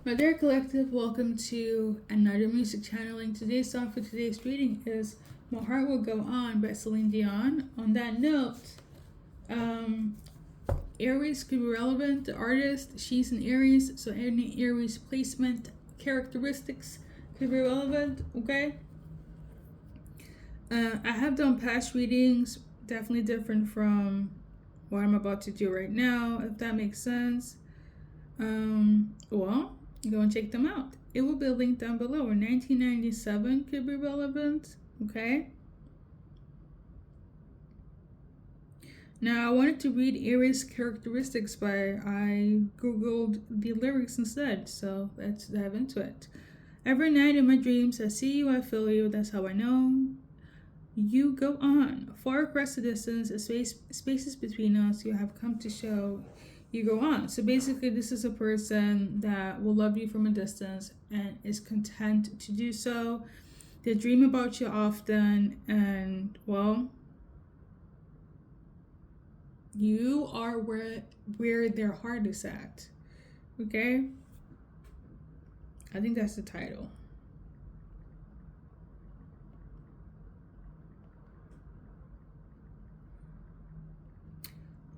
My dear collective, welcome to another music channeling. Today's song for today's reading is My Heart Will Go On by Celine Dion. On that note, Aries could be relevant. The artist, she's an Aries, so any Aries placement characteristics could be relevant, okay? I have done past readings, definitely different from what I'm about to do right now, if that makes sense. Well, go and check them out. It will be linked down below. In 1997 could be relevant, okay? Now, I wanted to read Aries characteristics, but I googled the lyrics instead, so let's dive into it. Every night in my dreams, I see you, I feel you, that's how I know. You go on. Far across the distance, spaces between us, you have come to show you go on. So basically, this is a person that will love you from a distance and is content to do so. They dream about you often, and well, you are where their heart is at. Okay? I think that's the title.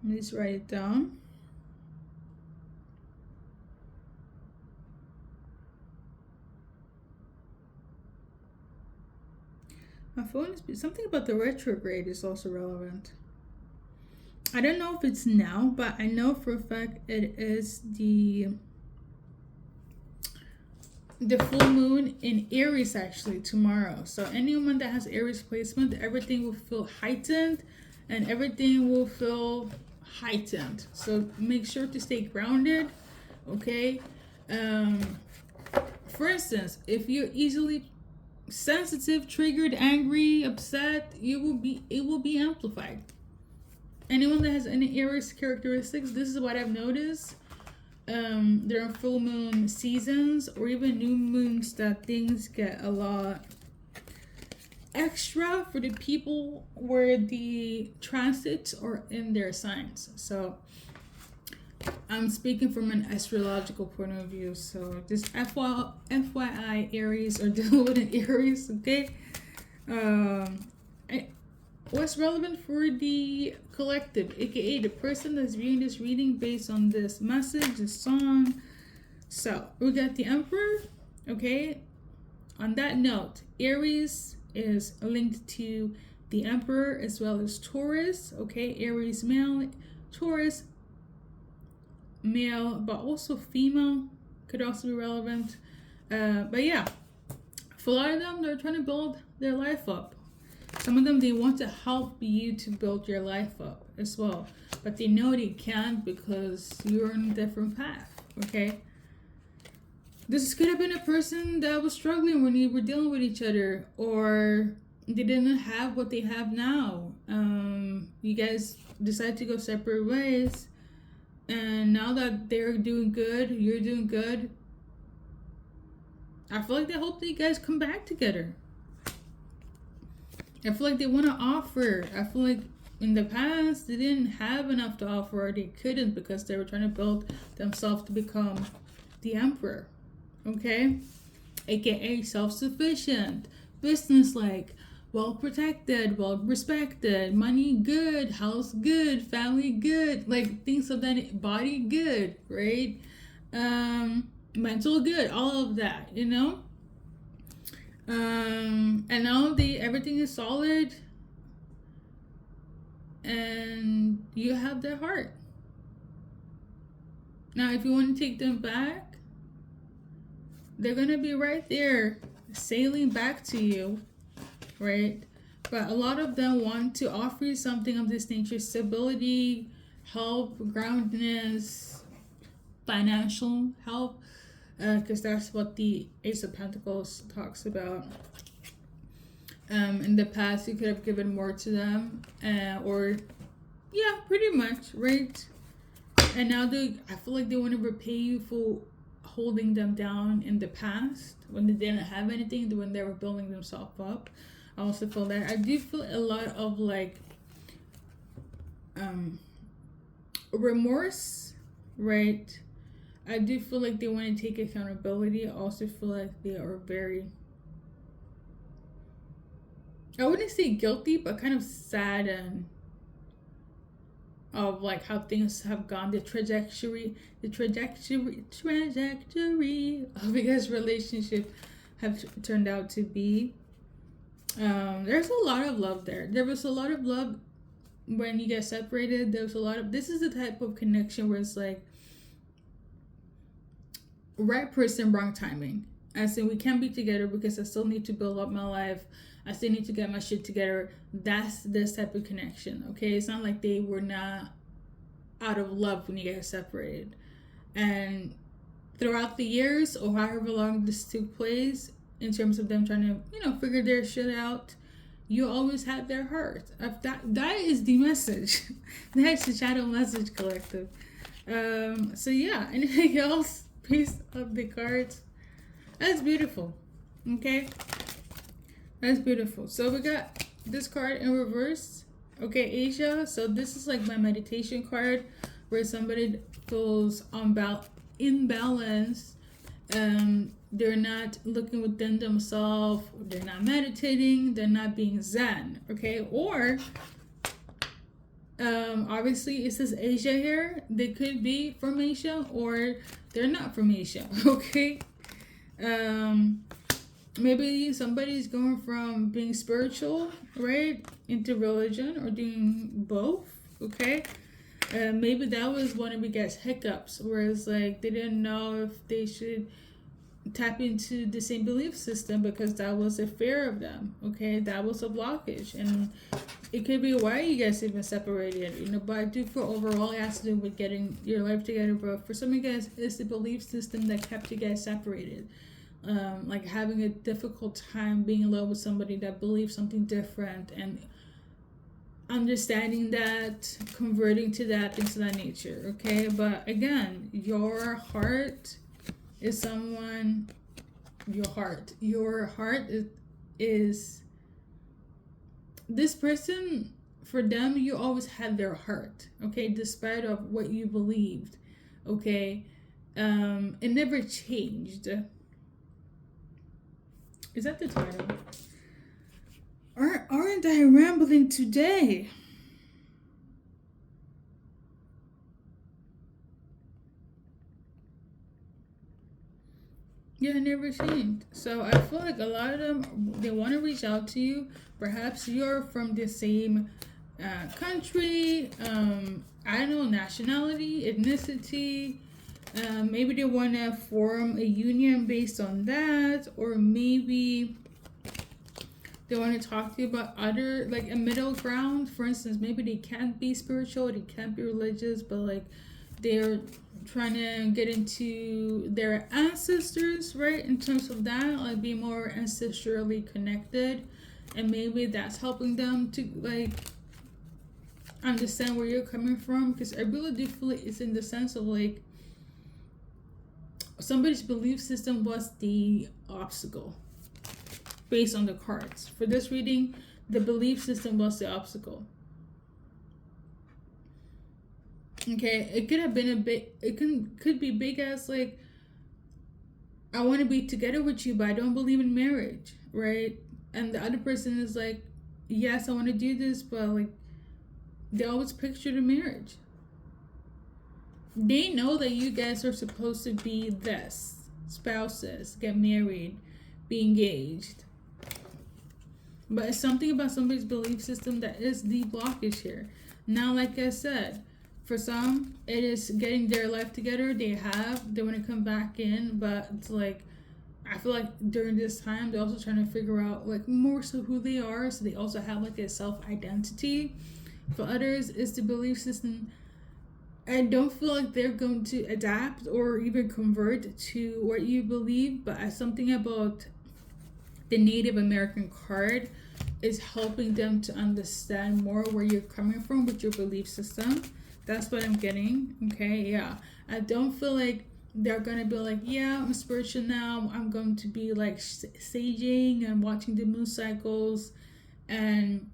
Let me just write it down. My phone is something about the retrograde is also relevant. I don't know if it's now, but I know for a fact it is the full moon in Aries actually tomorrow. So anyone that has Aries placement, everything will feel heightened and everything will feel heightened. So make sure to stay grounded, okay? For instance, if you're easily sensitive, triggered, angry, upset, it will be amplified. Anyone that has any Aries characteristics, this is what I've noticed. During full moon seasons or even new moons, that things get a lot extra for the people where the transits are in their signs. So I'm speaking from an astrological point of view. So just FYI, Aries or dealing with an Aries, okay? What's relevant for the collective, aka the person that's viewing this reading based on this message, this song. So we got the Emperor, okay? On that note, Aries is linked to the Emperor as well as Taurus, okay? Aries male, Taurus male, but also female could also be relevant. But yeah, for a lot of them, they're trying to build their life up. Some of them, they want to help you to build your life up as well. But they know they can't because you're on a different path, okay? This could have been a person that was struggling when you were dealing with each other, or they didn't have what they have now. You guys decide to go separate ways, and now that they're doing good, you're doing good. I feel like they hope that you guys come back together. I feel like they want to offer. I feel like in the past they didn't have enough to offer, or they couldn't because they were trying to build themselves to become the Emperor. Okay? AKA self-sufficient, business-like, well-protected, well-respected, money good, house good, family good, like things of that, body good, right? Mental good, all of that, you know? And now everything is solid and you have their heart. Now if you want to take them back, they're gonna be right there sailing back to you, right? But a lot of them want to offer you something of this nature: stability, help, groundedness, financial help, because that's what the Ace of Pentacles talks about. In the past, you could have given more to them, or yeah, pretty much, right? And now I feel like they want to repay you for holding them down in the past when they didn't have anything, when they were building themselves up. I also feel that I do feel a lot of like remorse, right? I do feel like they want to take accountability. I also feel like they are very, I wouldn't say guilty, but kind of saddened of like how things have gone, the trajectory of you guys' relationship have turned out to be. There's a lot of love there. There was a lot of love when you get separated. There was a lot of, this is the type of connection where it's like right person, wrong timing. I said we can't be together because I still need to build up my life. I still need to get my shit together. That's this type of connection. Okay, it's not like they were not out of love when you get separated. And throughout the years or however long this took place, in terms of them trying to, figure their shit out, you always had their heart. That is the message. That's the Shadow Message Collective. So yeah, anything else? Piece of the cards. That's beautiful. Okay, that's beautiful. So we got this card in reverse. Okay, Asia. So this is like my meditation card, where somebody feels imbalanced. They're not looking within themselves. They're not meditating. They're not being zen. Okay, or obviously it says Asia here. They could be from Asia or they're not from Asia. Okay. Maybe somebody's going from being spiritual, right, into religion, or doing both. Okay. Maybe that was one of you guys' hiccups, where it's like they didn't know if they should tap into the same belief system because that was a fear of them. Okay, that was a blockage, and it could be why you guys even separated. But I do feel overall it has to do with getting your life together. But for some of you guys, it's the belief system that kept you guys separated. Like having a difficult time being in love with somebody that believes something different, and understanding that, converting to that, things of that nature. Okay, but again, your heart is someone, your heart is this person. For them, you always had their heart. Okay, despite of what you believed. Okay, it never changed. Is that the title? Aren't I rambling today? Yeah, never changed. So I feel like a lot of them, they want to reach out to you. Perhaps you're from the same country, I don't know, nationality, ethnicity. Maybe they want to form a union based on that, or maybe they want to talk to you about other, like a middle ground. For instance, maybe they can't be spiritual, they can't be religious, but like they're trying to get into their ancestors, right? In terms of that, like be more ancestrally connected, and maybe that's helping them to like understand where you're coming from. Because I really do feel like it's in the sense of like somebody's belief system was the obstacle based on the cards. For this reading, the belief system was the obstacle. Okay, it could have been a bit, it could be big as like, I want to be together with you, but I don't believe in marriage, right? And the other person is like, yes, I want to do this, but like they always picture the marriage. They know that you guys are supposed to be this, spouses, get married, be engaged. But it's something about somebody's belief system that is the blockage here. Now, like I said, for some, it is getting their life together. They want to come back in, but it's like, I feel like during this time, they're also trying to figure out like more so who they are. So they also have like a self-identity. For others, it's the belief system. I don't feel like they're going to adapt or even convert to what you believe, but something about the Native American card is helping them to understand more where you're coming from with your belief system. That's what I'm getting. Okay, yeah. I don't feel like they're gonna be like, yeah, I'm spiritual now. I'm going to be like saging and watching the moon cycles and,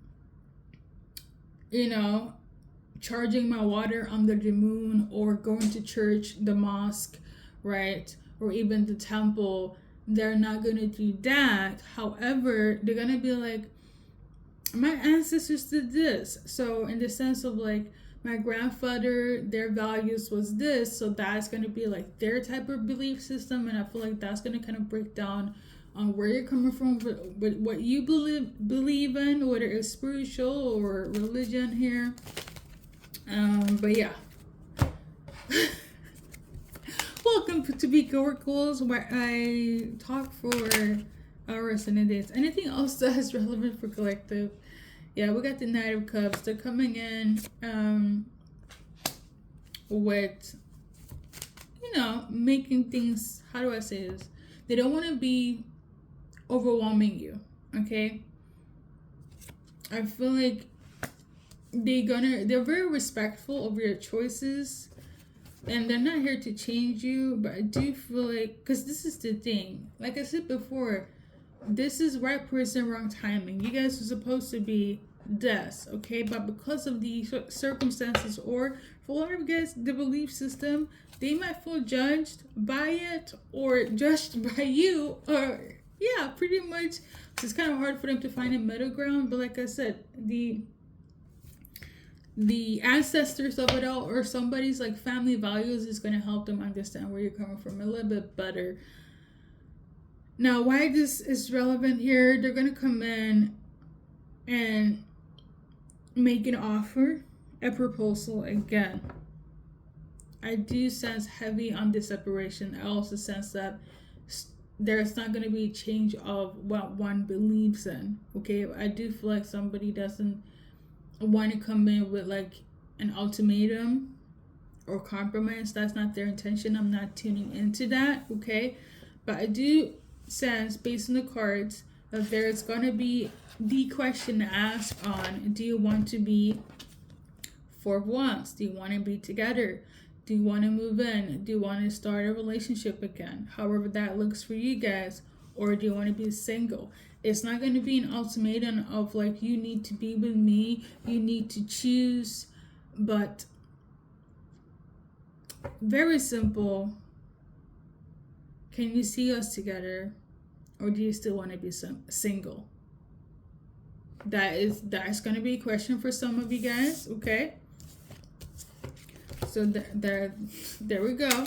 charging my water under the moon, or going to church, the mosque, right? Or even the temple, they're not going to do that. However, they're going to be like, my ancestors did this. So in the sense of like, my grandfather, their values was this, so that's going to be like their type of belief system. And I feel like that's going to kind of break down on where you're coming from, with what you believe in, whether it's spiritual or religion here. But yeah. Welcome to Bika Oracles, where I talk for hours and a day. Anything else that is relevant for collective? Yeah, we got the Knight of Cups. They're coming in with, making things, how do I say this? They don't want to be overwhelming you, okay? I feel like they're very respectful of your choices, and they're not here to change you, but I do feel like, because this is the thing, like I said before, this is right person, wrong timing. You guys are supposed to be this, okay? But because of the circumstances, or for a lot of guys, the belief system, they might feel judged by it or judged by you, or yeah, pretty much. So it's kind of hard for them to find a middle ground. But like I said, the ancestors of it all, or somebody's like family values, is going to help them understand where you're coming from a little bit better. Now, why this is relevant here, they're going to come in and make an offer, a proposal again. I do sense heavy on this separation. I also sense that there's not going to be a change of what one believes in, okay? I do feel like somebody doesn't want to come in with like an ultimatum or compromise. That's not their intention. I'm not tuning into that, okay? But I do sense, based on the cards, that there's going to be the question to ask on, do you want to be Four of Wands? Do you want to be together? Do you want to move in? Do you want to start a relationship again? However that looks for you guys. Or do you want to be single? It's not going to be an ultimatum of like, you need to be with me, you need to choose, but very simple. Can you see us together, or do you still want to be single? That's going to be a question for some of you guys, okay? So there we go.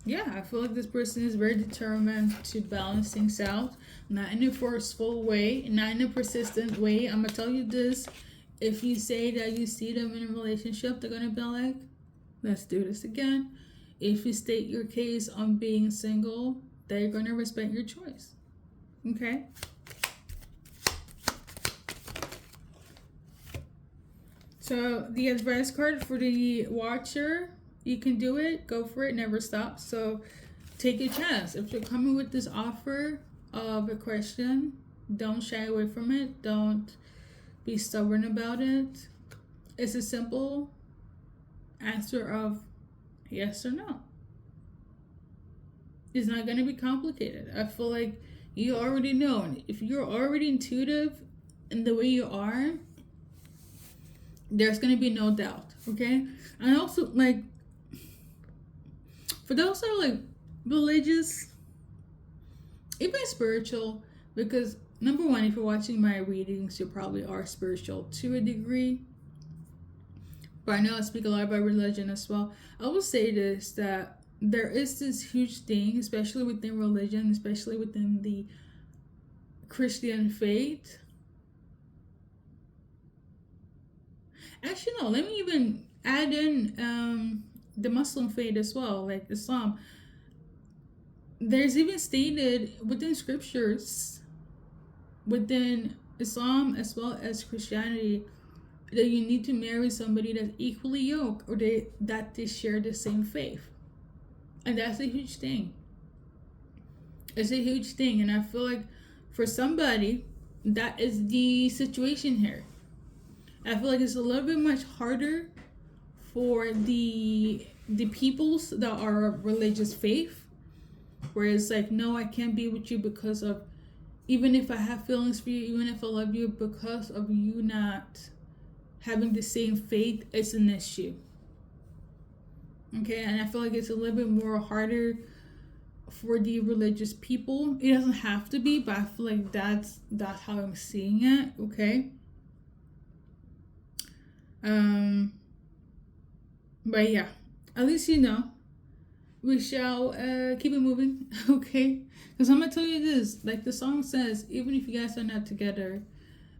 Yeah, I feel like this person is very determined to balance things out, not in a forceful way, not in a persistent way. I'm gonna tell you this: if you say that you see them in a relationship, they're gonna be like, let's do this again. If you state your case on being single, they're gonna respect your choice. Okay? So the advice card for the watcher, you can do it, go for it, never stop. So take a chance. If you're coming with this offer of a question, don't shy away from it. Don't be stubborn about it. It's a simple answer of yes or no. It's not going to be complicated. I feel like you already know. And if you're already intuitive in the way you are, there's going to be no doubt, okay? And also, like, for those that are, like, religious, even spiritual, because, number one, if you're watching my readings, you probably are spiritual to a degree. But I know I speak a lot about religion as well. I will say this, that there is this huge thing, especially within religion, especially within the Christian faith. Actually, no, let me even add in the Muslim faith as well, like Islam. There's even stated within scriptures, within Islam as well as Christianity, that you need to marry somebody that's equally yoked, or that they share the same faith. And that's a huge thing. It's a huge thing. And I feel like for somebody, that is the situation here. I feel like it's a little bit much harder for the peoples that are of religious faith, where it's like, no, I can't be with you because of, even if I have feelings for you, even if I love you, because of you not having the same faith, it's an issue. Okay, and I feel like it's a little bit more harder for the religious people. It doesn't have to be, but I feel like that's how I'm seeing it. Okay. But yeah, at least you know. We shall keep it moving, okay? Because I'm gonna tell you this, like the song says, even if you guys are not together,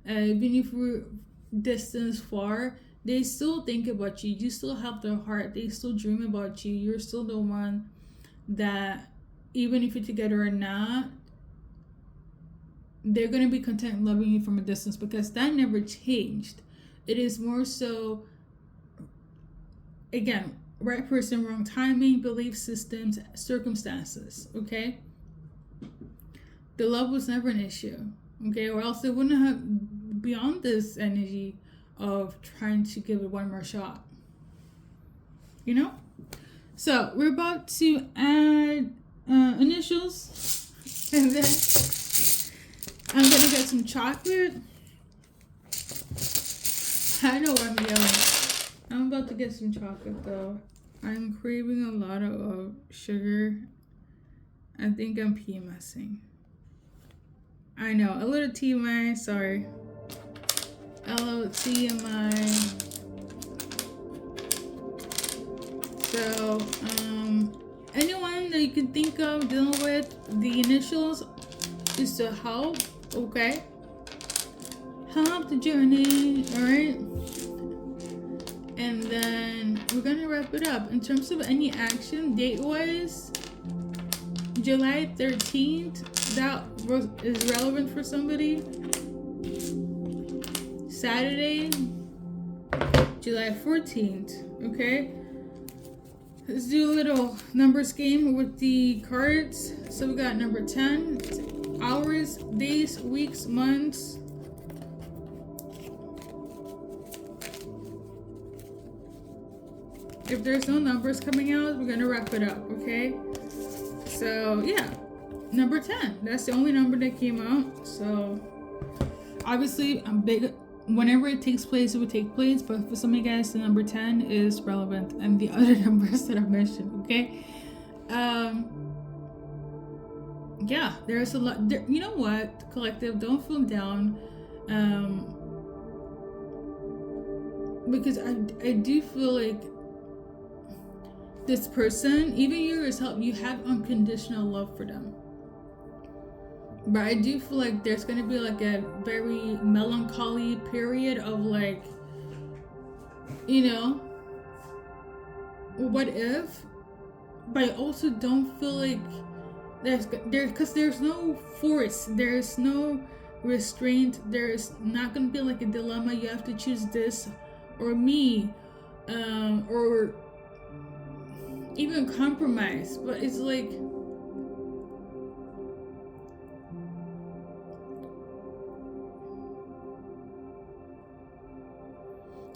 even if we're distance far, they still think about you. You still have their heart. They still dream about you. You're still the one that, even if you're together or not, they're gonna be content loving you from a distance, because that never changed. It is more so, again, right person, wrong timing, belief systems, circumstances, okay? The love was never an issue, okay? Or else they wouldn't have beyond this energy of trying to give it one more shot, you know? So we're about to add initials, and then I'm gonna get some chocolate. I know why I'm yelling. I'm about to get some chocolate though. I'm craving a lot of sugar. I think I'm PMSing. I know, a little TMI, sorry. LOTMI. So, anyone that you can think of dealing with the initials is to help, okay? Help the journey, alright? And then we're gonna wrap it up. In terms of any action, date-wise, July 13th, that is relevant for somebody. Saturday, July 14th, okay? Let's do a little numbers game with the cards. So we got number 10, hours, days, weeks, months. If there's no numbers coming out, we're gonna wrap it up, okay? So yeah, number 10. That's the only number that came out. So obviously, I'm big. Whenever it takes place, it would take place. But for some of you guys, the number 10 is relevant, and the other numbers that I mentioned, okay? Yeah, there's a lot. There, you know what, collective? Don't feel down. Because I do feel like this person, even you yourself, you have unconditional love for them. But I do feel like there's gonna be like a very melancholy period of like, you know, what if? But I also don't feel like because there's no force, there's no restraint, there's not gonna be like a dilemma. You have to choose this or me, or even compromise. But it's like,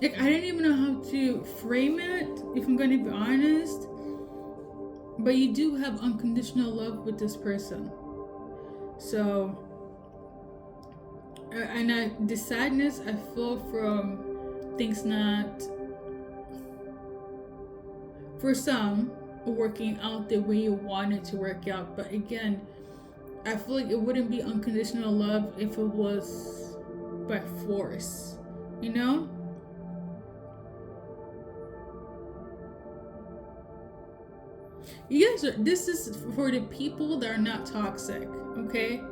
I didn't even know how to frame it, if I'm gonna be honest. But you do have unconditional love with this person. So, and the sadness I feel from things not, for some, working out the way you want it to work out. But again, I feel like it wouldn't be unconditional love if it was by force, you know? You guys are, this is for the people that are not toxic, okay?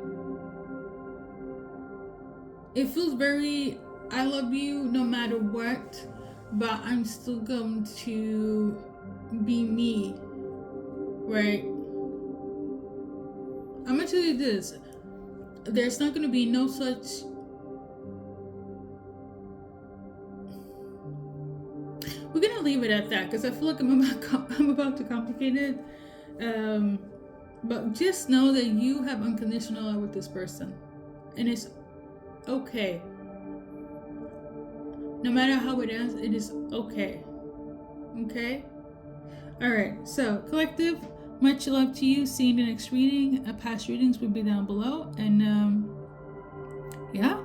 It feels very, I love you no matter what, but I'm still going to be me, right? I'm gonna tell you this, there's not gonna be no such, we're gonna leave it at that, because I feel like I'm about to complicate it. But just know that you have unconditional love with this person, and it's okay. No matter how it ends, it is okay. Okay? Alright, so collective, much love to you. See you in the next reading. Past readings will be down below. And yeah,